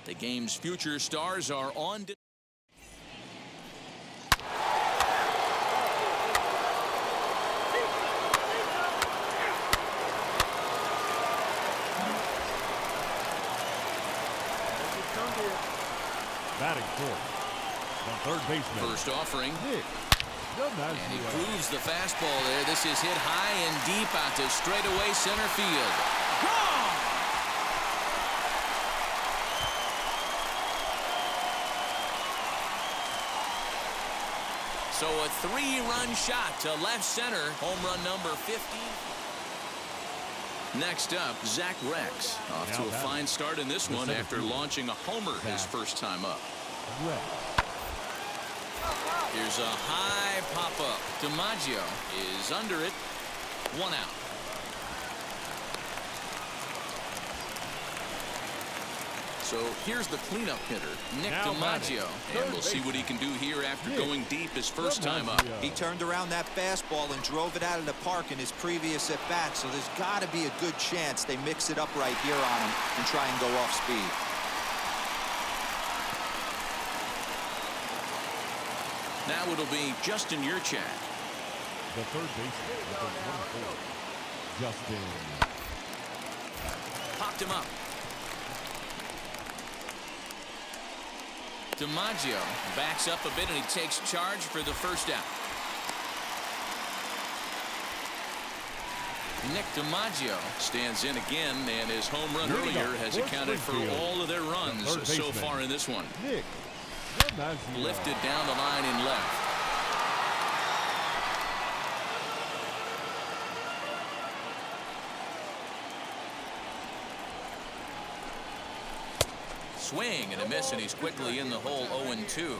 The game's future stars are on. Batting fourth, the third baseman. First offering. And he proves the fastball there. This is hit high and deep out to straightaway center field. Gone! So a 3-run shot to left center. Home run number 50. Next up, Zach Rex. Off to a fine start in this one after launching a homer his first time up. Here's a high pop-up. DiMaggio is under it. 1 out. So here's the cleanup hitter, Nick DiMaggio. And we'll see what he can do here after going deep his first time up. He turned around that fastball and drove it out of the park in his previous at-bat, so there's got to be a good chance they mix it up right here on him and try and go off speed. Now it'll be Justin Yurchak. The third baseman, number 24, Justin. Popped him up. DiMaggio backs up a bit and he takes charge for the first out. Nick DiMaggio stands in again, and his home run earlier has accounted for all of their runs so far in this one. Lifted down the line in left. Swing and a miss, and he's quickly in the hole. 0-2.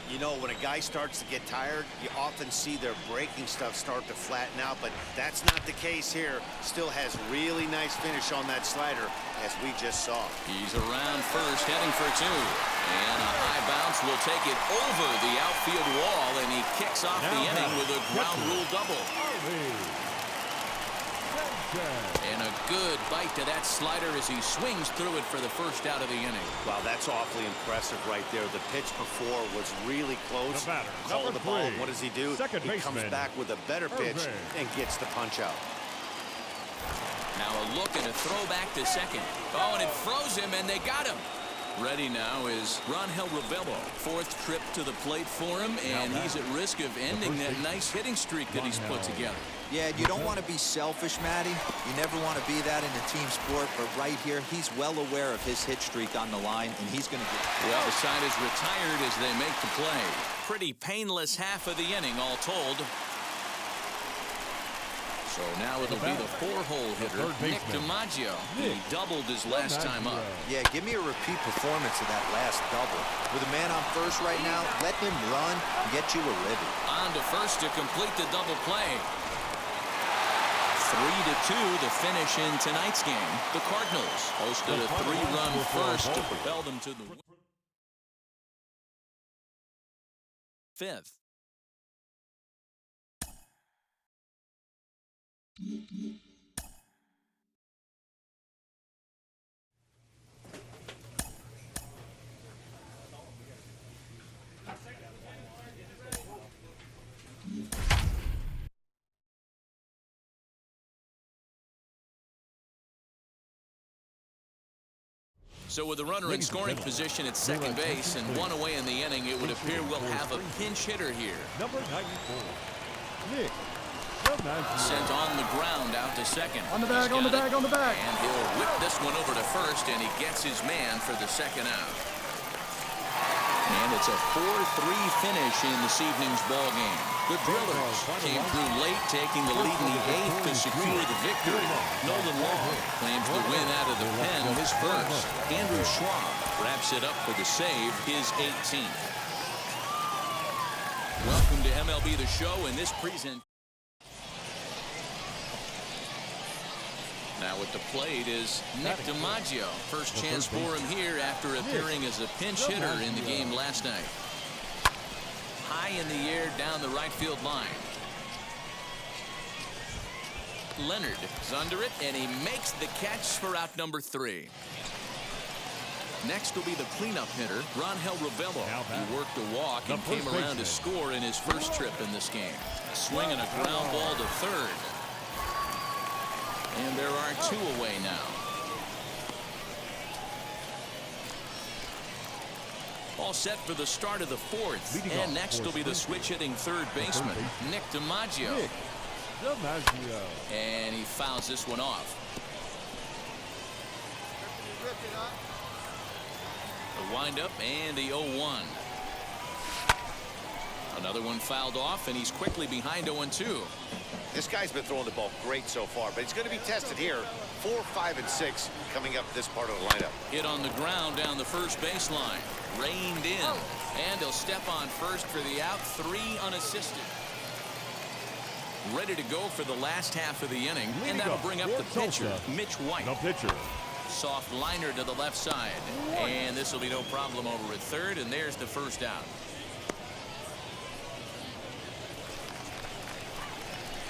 You know, when a guy starts to get tired, you often see their breaking stuff start to flatten out, but that's not the case here. Still has really nice finish on that slider, as we just saw. He's around first, heading for 2. And a high bounce will take it over the outfield wall, and he kicks off the inning with a ground rule double. And a good bite to that slider as he swings through it for the first out of the inning. Wow, that's awfully impressive right there. The pitch before was really close. Called the ball. What does he do? He comes back with a better pitch and gets the punch out. Now a look and a throw back to second. Oh, and it froze him, and they got him. Ready now is Rangel Ravelo. 4th trip to the plate for him, and he's at risk of ending that nice hitting streak that he's put together. Yeah, you don't want to be selfish, Matty. You never want to be that in a team sport, but right here, he's well aware of his hit streak on the line, and he's going to get... Well, the side is retired as they make the play. Pretty painless half of the inning, all told. So now it'll be the 4-hole hitter, Nick DiMaggio. He doubled his last time up. Yeah, give me a repeat performance of that last double. With a man on first right now, let him run and get you a ribbon. On to first to complete the double play. 3-2 the finish in tonight's game. The Cardinals hosted a 3-run first to propel them to the 5th. So with the runner in scoring position at second base and 1 away in the inning, it would appear we'll have a pinch hitter here. Number 94, Nick. Sent on the ground out to second. On the bag, on the bag, on the bag. And he'll whip this one over to first, and he gets his man for the second out. And it's a 4-3 finish in this evening's ball game. The Drillers came through late, taking the lead in the 8th to secure the victory. Nolan Long claims the win out of the pen, his first. Andrew Schwab wraps it up for the save, his 18th. Welcome to MLB The Show, and this present. Now at the plate is Nick DiMaggio. First chance for him here after appearing as a pinch hitter in the game last night. High in the air down the right field line. Leonard is under it, and he makes the catch for out number 3. Next will be the cleanup hitter, Ronhel Ravello. He worked a walk and came around to score in his first trip in this game. A swing and a ground ball to third. And there are 2 away now. All set for the start of the 4th. And next will be the switch-hitting third baseman, Nick DiMaggio. And he fouls this one off. The windup and the 0-1. Another one fouled off, and he's quickly behind 0-2. This guy's been throwing the ball great so far, but he's going to be tested here. 4, 5, and 6 coming up this part of the lineup. Hit on the ground down the first baseline. Reined in. And he'll step on first for the out. 3 unassisted. Ready to go for the last half of the inning. And that'll bring up the pitcher, Mitch White. The pitcher. Soft liner to the left side. And this will be no problem over at third. And there's the first out.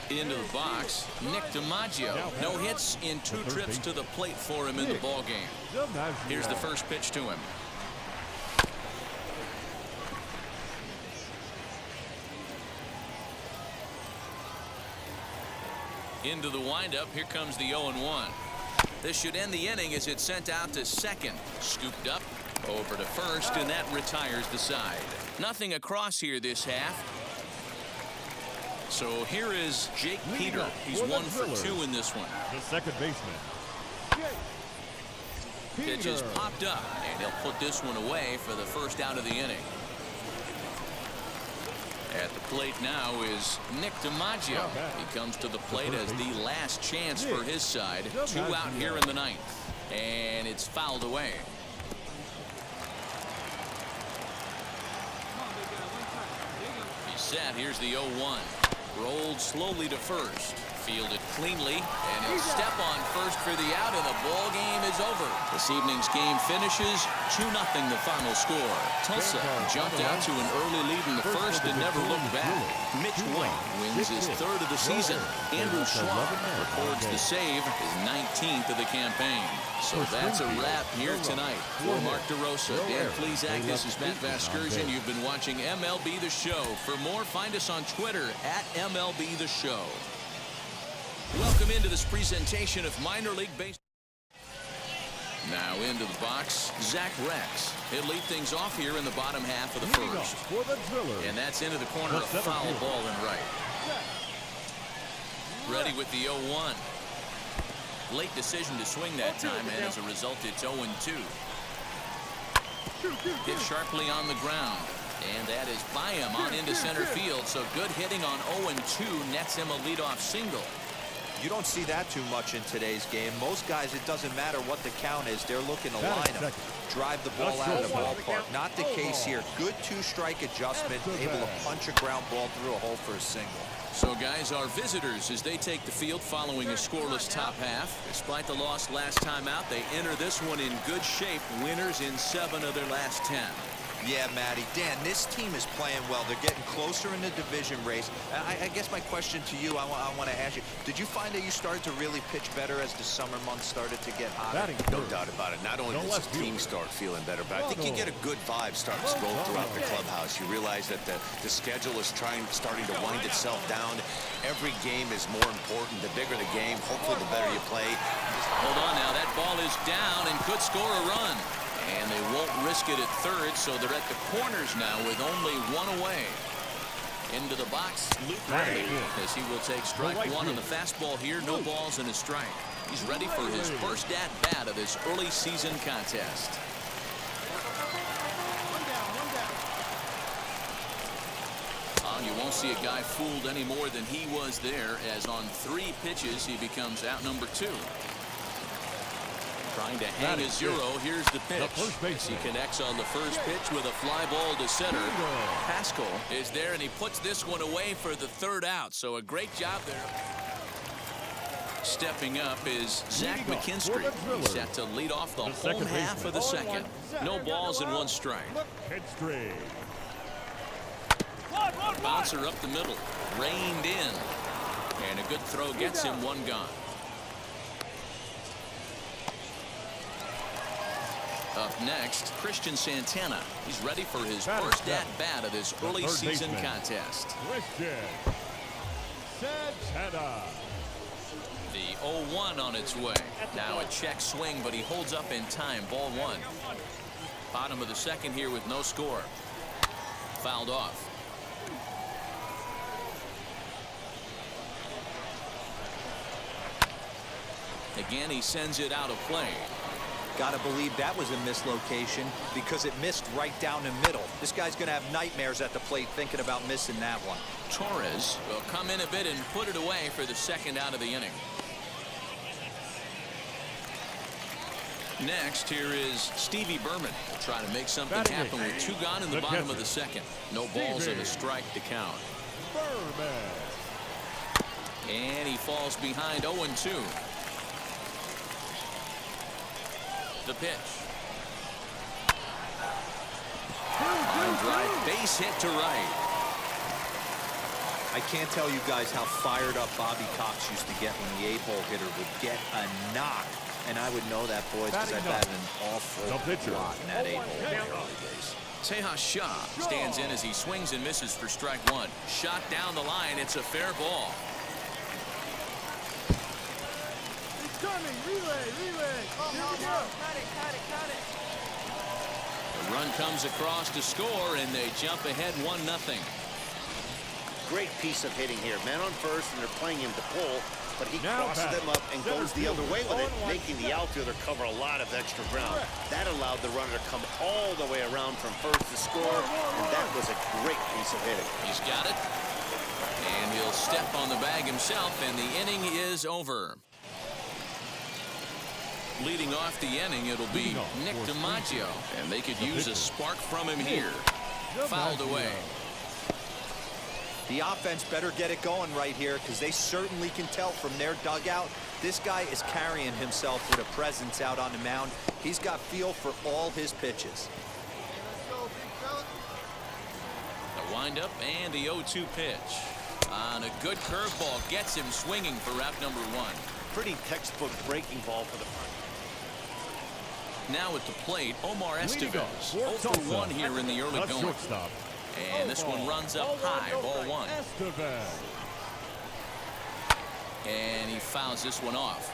Into the box, Nick DiMaggio. No hits in 2 trips to the plate for him in the ball game. Here's the first pitch to him. Into the windup. Here comes the 0-1. This should end the inning as it's sent out to second. Scooped up over to first, and that retires the side. Nothing across here this half. So here is Jake Peter. He's 1 for 2 in this one. The second baseman. Pitch is popped up, and he'll put this one away for the first out of the inning. At the plate now is Nick DiMaggio. He comes to the plate as the last chance for his side. 2 out here in the 9th. And it's fouled away. He's set. Here's the 0-1. Rolled slowly to first. Fielded cleanly, and he'll step on first for the out, and the ball game is over. This evening's game finishes 2-0 the final score. Tulsa jumped out to an early lead in the first and never looked back. Mitch White wins his 3rd of the season. Andrew Schwab records the save, his 19th of the campaign. So that's a wrap here tonight. For Mark DeRosa, Dan Plesac, this is Matt Vasgersian. You've been watching MLB The Show. For more, find us on Twitter at MLB The Show. Welcome into this presentation of minor league baseball. Now into the box, Zach Rex. He'll lead things off here in the bottom half of the first. And that's into the corner, a foul ball and right. Ready with the 0-1. Late decision to swing that time, and as a result, it's 0-2. Hit sharply on the ground. And that is by him on into center field. So good hitting on 0-2 nets him a leadoff single. You don't see that too much in today's game. Most guys, it doesn't matter what the count is. They're looking to line them, drive the ball out of the ballpark. Not the case here. Good 2-strike adjustment, able to punch a ground ball through a hole for a single. So, guys, our visitors, as they take the field following a scoreless top half. Despite the loss last time out, they enter this one in good shape. Winners in 7 of their last 10. Yeah, Matty. Dan, this team is playing well. They're getting closer in the division race. I guess my question to you, I want to ask you, did you find that you started to really pitch better as the summer months started to get hotter? No doubt about it. Not only does the team start feeling better, but I think you get a good vibe starting to roll throughout the clubhouse. You realize that the schedule is starting to wind itself down. Every game is more important. The bigger the game, hopefully the better you play. Hold on now. That ball is down and could score a run. And they won't risk it at third, so they're at the corners now with only 1 away. Into the box, Luke Riley, as he will take strike 1 on the fastball here. No balls and a strike. He's ready for his first at-bat of this early season contest. You won't see a guy fooled any more than he was there, as on 3 pitches he becomes out number 2. Trying to hang a 0. Here's the pitch. As he connects on the first pitch with a fly ball to center. Pascal is there, and he puts this one away for the 3rd out. So a great job there. Stepping up is Zach McKinstry. He's set to lead off the home half of the 2nd. No balls and 1 strike. Bouncer up the middle. Reined in. And a good throw gets him 1 gone. Up next, Christian Santana. He's ready for his Batter first seven. at-bat of this The early third season baseman. contest. Christian Santana. The 0-1 on its way. Now a check swing, but he holds up in time. Ball one. Bottom of the second here with no score. Fouled off. Again, he sends it out of play. Gotta believe that was a mislocation because it missed right down the middle. This guy's gonna have nightmares at the plate thinking about missing that one. Torres will come in a bit and put it away for the second out of the inning. Next, here is Stevie Berman. Will try to make something Batting happen eight. with two gone in the The bottom catcher. of the second. No balls and a Stevie strike to count. Berman. And he falls behind 0-2. The pitch. Line drive, base hit to right. I can't tell you guys how fired up Bobby Cox used to get when the 8-hole hitter would get a knock. And I would know that, boys, because I've had an awful The pitcher. lot in that 8-hole in the early days. Tejas Shah stands in as he swings and misses for strike one. Shot down the line. It's a fair ball. Coming, relay. The run comes across to score, and they jump ahead 1-0. Great piece of hitting here. Man on first, and they're playing him to pull, but he Now crosses batting. them up and Center goes the other way with it, fielder, making the outfielder cover a lot of extra ground. That allowed the runner to come all the way around from first to score, and that was a great piece of hitting. He's got it, and he'll step on the bag himself, and the inning is over. Leading off the inning, it'll be Nick DiMaggio, and they could use a spark from him here. Fouled away. The offense better get it going right here because they certainly can tell from their dugout. This guy is carrying himself with a presence out on the mound. He's got feel for all his pitches. The windup and the 0-2 pitch. On a good curveball, gets him swinging for route number one. Pretty textbook breaking ball for the front. Now at the plate, Omar Leading Estevez. off, 0 for 1 here in the early The going. shortstop. And this one runs up high, ball one. Estevez. And he fouls this one off.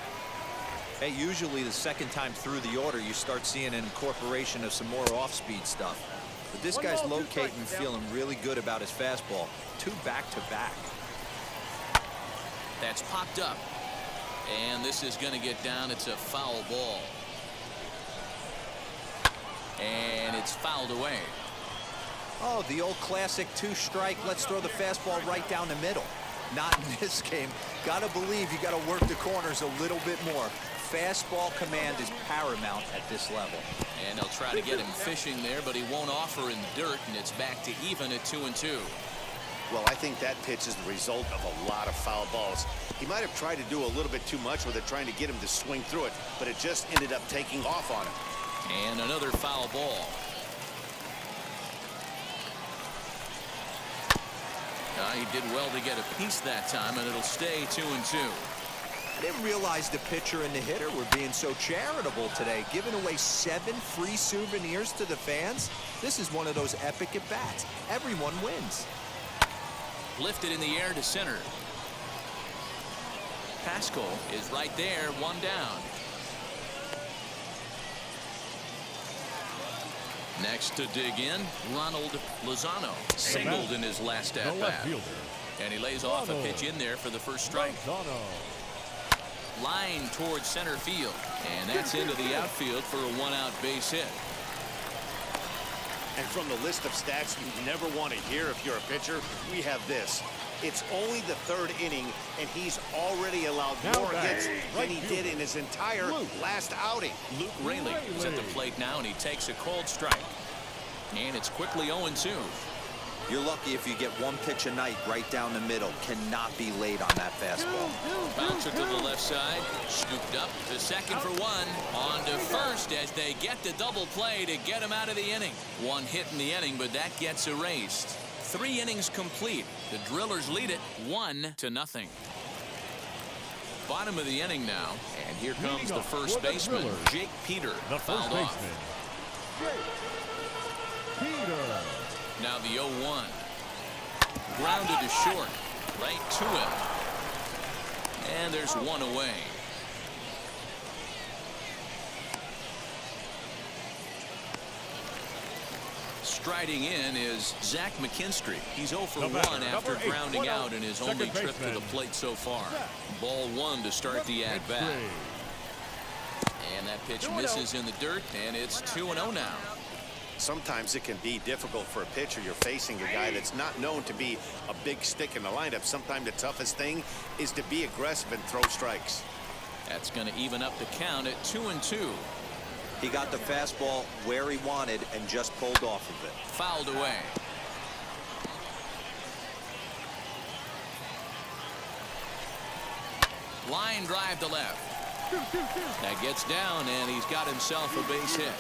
Hey, usually the second time through the order, you start seeing an incorporation of some more off-speed stuff. But this guy's locating, feeling really good about his fastball. 2 back-to-back. That's popped up. And this is going to get down. It's a foul ball. And it's fouled away. Oh, the old classic 2-strike. Let's throw the fastball right down the middle. Not in this game. Gotta believe you gotta work the corners a little bit more. Fastball command is paramount at this level. And they'll try to get him fishing there, but he won't offer in dirt, and it's back to even at 2-2. Well, I think that pitch is the result of a lot of foul balls. He might have tried to do a little bit too much with it, trying to get him to swing through it, but it just ended up taking off on him. And another foul ball. He did well to get a piece that time, and it'll stay 2-2. I didn't realize the pitcher and the hitter were being so charitable today, giving away 7 free souvenirs to the fans. This is one of those epic at-bats. Everyone wins. Lifted in the air to center. Pascal is right there, 1 down. Next to dig in, Ronald Lozano. Singled in his last The left at-bat. fielder. And he lays off a pitch in there for the first strike. Lozano. Line towards center field. And that's into the outfield for a 1-out base hit. And from the list of stats you never want to hear if you're a pitcher, we have this. It's only the 3rd inning, and he's already allowed Now more back. hits than he did in his entire last outing. Luke Raley is at the plate now, and he takes a cold strike. And it's quickly 0-2. You're lucky if you get 1 pitch a night right down the middle. Cannot be late on that fastball. Bouncer to the left side. Scooped up to second for 1. On to first as they get the double play to get him out of the inning. 1 hit in the inning, but that gets erased. 3 innings complete. The Drillers lead it 1-0. Bottom of the inning now, and here comes the first baseman, Jake Peter, The fouled first off. baseman, Peter. Now the 0-1. Grounded to short. Right to him. And there's one away. Striding in is Zach McKinstry. He's 0 for 1 after grounding out in his only trip to the plate so far. Ball 1 to start the at-bat. And that pitch misses in the dirt, and it's 2-0 now. Sometimes it can be difficult for a pitcher. You're facing a guy that's not known to be a big stick in the lineup. Sometimes the toughest thing is to be aggressive and throw strikes. That's going to even up the count at 2-2. He got the fastball where he wanted and just pulled off of it. Fouled away. Line drive to left. That gets down, and he's got himself a base hit.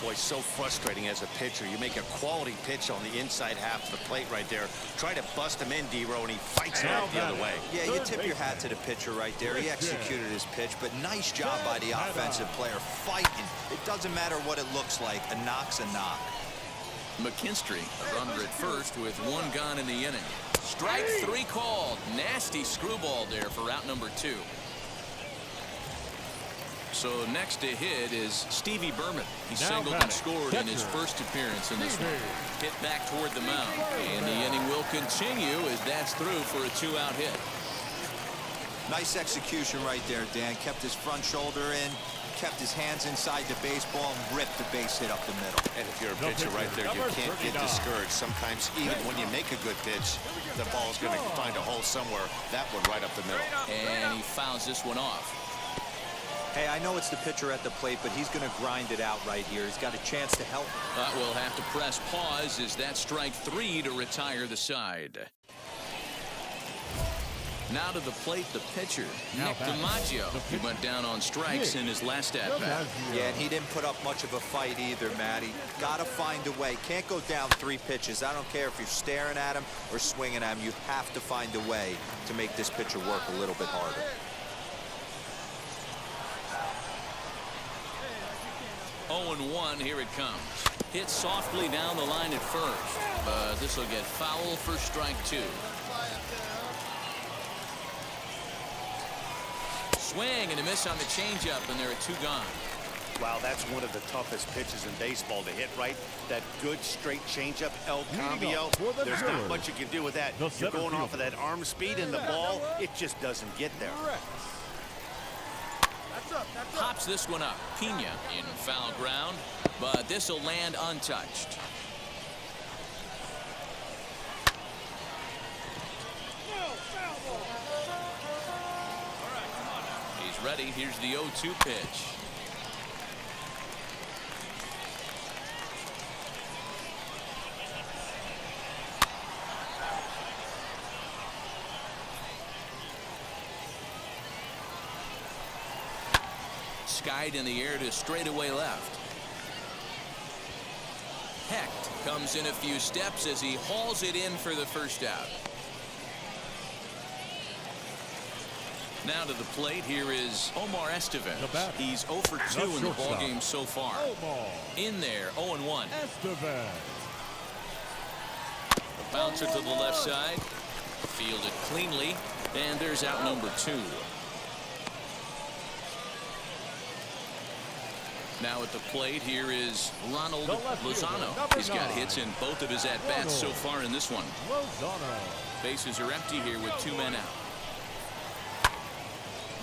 Boy, so frustrating as a pitcher. You make a quality pitch on the inside half of the plate right there. Try to bust him in, D-Row, and he fights it out the other way. Yeah, you tip your hat to the pitcher right there. He executed his pitch, but nice job by the offensive player fighting. It doesn't matter what it looks like. A knock's a knock. McKinstry, a runner at first with 1 gone in the inning. Strike 3 called. Nasty screwball there for out number 2. So next to hit is Stevie Berman. He singled and scored in his first appearance in this one. Hit back toward the mound. And the inning will continue as that's through for a 2-out hit. Nice execution right there, Dan. Kept his front shoulder in, kept his hands inside the baseball, and ripped the base hit up the middle. And if you're a pitcher right there, you can't get discouraged. Sometimes even when you make a good pitch, the ball's going to find a hole somewhere. That one right up the middle. And he fouls this one off. Hey, I know it's the pitcher at the plate, but he's going to grind it out right here. He's got a chance to help. But we'll have to press pause as that strike 3 to retire the side. Now to the plate, the pitcher, Nick DiMaggio. He went down on strikes in his last at-bat. Yeah, and he didn't put up much of a fight either, Matty. Got to find a way. Can't go down 3 pitches. I don't care if you're staring at him or swinging at him. You have to find a way to make this pitcher work a little bit harder. 0-1, here it comes. Hit softly down the line at first, but this will get foul for strike 2. Swing and a miss on the changeup, and there are 2 gone. Wow, that's one of the toughest pitches in baseball to hit right. That good straight changeup, El Cambio. There's not much you can do with that. You're going off of that arm speed, and the ball, it just doesn't get there. Pops this one up. Pena in foul ground, but this will land untouched. He's ready. Here's the 0-2 pitch. Skied in the air to straightaway left. Hecht comes in a few steps as he hauls it in for the first out. Now to the plate, here is Omar Estevez. He's 0 for 2 in the ballgame so far. In there, 0-1. Estevez. A bouncer to the left side. Fielded cleanly, and there's out number 2. Now at the plate, here is Ronald Lozano. He's got hits in both of his at-bats so far in this one. Bases are empty here with 2 men out.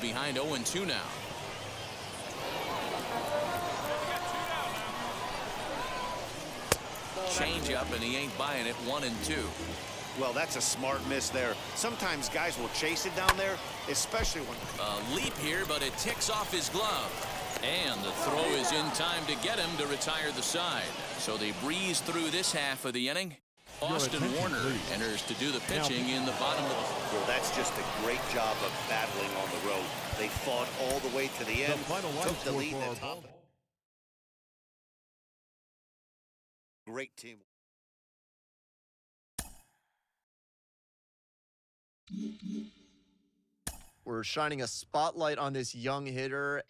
Behind 0-2 now. Change up, and he ain't buying it. 1-2. Well, that's a smart miss there. Sometimes guys will chase it down there, especially when... A leap here, but it ticks off his glove. And the throw is in time to get him to retire the side. So they breeze through this half of the inning. Austin Warner enters to do the pitching in the bottom of the... Well, that's just a great job of battling on the road. They fought all the way to the end, took the lead in the top. Great team. We're shining a spotlight on this young hitter.